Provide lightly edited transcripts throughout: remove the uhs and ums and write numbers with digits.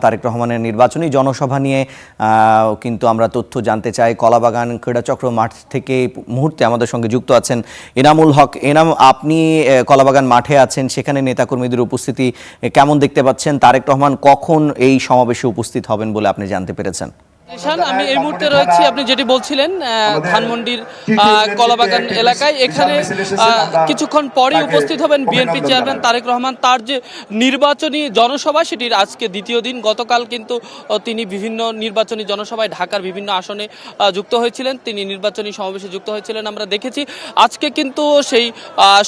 তারেক রহমানের নির্বাচনী জনসভা নিয়ে কিন্তু আমরা তথ্য জানতে চাই। কলাবাগান ক্রীড়াচক্র মাঠ থেকে এই মুহূর্তে আমাদের সঙ্গে যুক্ত আছেন এনামুল হক। এনাম, আপনি কলাবাগান মাঠে আছেন, সেখানে নেতাকর্মীদের উপস্থিতি কেমন দেখতে পাচ্ছেন? তারেক রহমান কখন এই সমাবেশে উপস্থিত হবেন বলে আপনি জানতে পেরেছেন? আমি এই মুহূর্তে রয়েছি, আপনি যেটি বলছিলেন, ধানমন্ডির কলাবাগান এলাকায়। এখানে কিছুক্ষণ পরেই উপস্থিত হবেন বিএনপি চেয়ারম্যান তারেক রহমান। তার যে নির্বাচনী জনসভা, সেটির আজকে দ্বিতীয় দিন। গতকাল কিন্তু তিনি বিভিন্ন নির্বাচনী জনসভায় ঢাকার বিভিন্ন আসনে যুক্ত হয়েছিলেন, তিনি নির্বাচনী সমাবেশে যুক্ত হয়েছিলেন, আমরা দেখেছি। আজকে কিন্তু সেই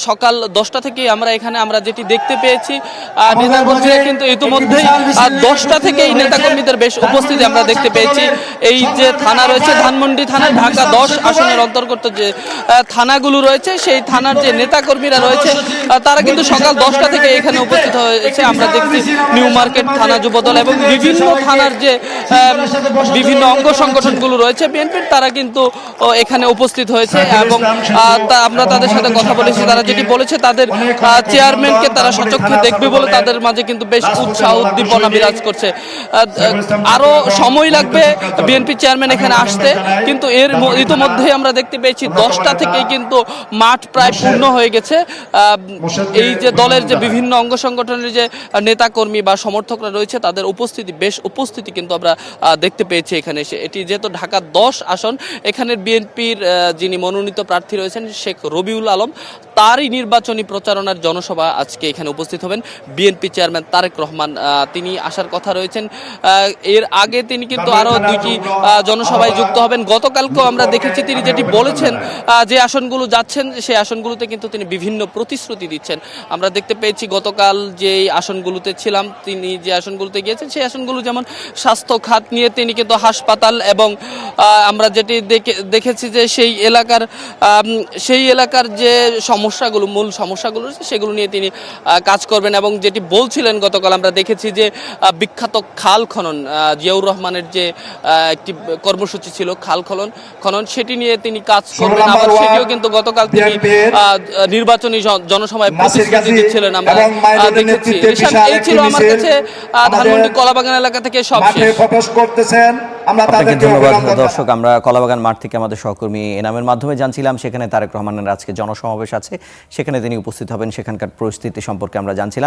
সকাল 10টা থেকে আমরা যেটি দেখতে পেয়েছি, নেতাকর্মীরা কিন্তু ইতিমধ্যেই 10টা থেকেই নেতাকর্মীদের বেশ উপস্থিতি আমরা দেখতে পেয়েছি। এই যে থানা রয়েছে, ধানমন্ডি থানা, ঢাকা 10 আসনের অন্তর্গত যে থানাগুলো রয়েছে, সেই থানার যে নেতাকর্মীরা রয়েছে তারা কিন্তু সকাল 10টা থেকে এখানে উপস্থিত হয়েছে। আমরা দেখছি নিউ মার্কেট থানা যুবদল এবং বিভিন্ন থানার যে বিভিন্ন অঙ্গ সংগঠনগুলো রয়েছে বিএনপির, তারা কিন্তু এখানে উপস্থিত হয়েছে এবং আমরা তাদের সাথে কথা বলেছি। তারা যেটি বলেছে, তাদের চেয়ারম্যানকে তারা সচক্ষে দেখবে বলে তাদের মাঝে কিন্তু বেশ উৎসাহ উদ্দীপনা বিরাজ করছে। আরো সময় লাগবে বিএনপি চেয়ারম্যান এখানে আসতে, কিন্তু এর ইতিমধ্যেই আমরা দেখতে পেয়েছি 10টা থেকেই কিন্তু মাঠ প্রায় পূর্ণ হয়ে গেছে। এই যে দলের যে বিভিন্ন অঙ্গ সংগঠনের যে নেতাকর্মী বা সমর্থকরা রয়েছে, তাদের উপস্থিতি কিন্তু আমরা দেখতে পেয়েছি এখানে এসে। এটি যেহেতু ঢাকা 10 আসন, এখানের বিএনপির যিনি মনোনীত প্রার্থী রয়েছেন শেখ রবিউল আলম, তারই নির্বাচনী প্রচারণার জনসভা আজকে এখানে উপস্থিত হবেন বিএনপি চেয়ারম্যান তারেক রহমান। তিনি আসার কথা রয়েছেন। এর আগে তিনি কিন্তু আরো 2টি জনসভায় যুক্ত হবেন। গতকালকেও আমরা দেখেছি তিনি যেটি বলেছেন, যে আসনগুলো যাচ্ছেন সেই আসনগুলোতে কিন্তু তিনি বিভিন্ন প্রতিশ্রুতি দিচ্ছেন। আমরা দেখতে পেয়েছি গতকাল যে আসনগুলোতে ছিলাম, তিনি যে আসনগুলোতে গিয়েছেন সেই আসনগুলো যেমন স্বাস্থ্য খাত নিয়ে তিনি কিন্তু হাসপাতাল এবং আমরা যেটি দেখেছি যে সেই এলাকার যে মূল সমস্যাগুলো সেগুলো নিয়ে তিনি কাজ করবেন। এবং যেটি বলছিলেন গতকাল আমরা দেখেছি যে বিখ্যাত খাল খনন, জিয়াউর রহমানের যে একটি কর্মসূচি ছিল খাল খনন, সেটি নিয়ে তিনি কাজ করবেন। আবার সেটিও কিন্তু গতকাল তিনি নির্বাচনী জনসভায় প্রতিশ্রুতি দিচ্ছিলেন, আমরা দেখেছি। এই ছিল আমার কাছে ধানমন্ডি কলাবাগান এলাকা থেকে সবশেষ। আপনাকে ধন্যবাদ। দর্শক, আমরা কলাবাগান মাঠ থেকে আমাদের সহকর্মী এনামের মাধ্যমে জানছিলাম সেখানে তারেক রহমানের আজকে জনসমাবেশ আছে, সেখানে তিনি উপস্থিত হবেন, সেখানকার পরিস্থিতি সম্পর্কে আমরা জানছিলাম।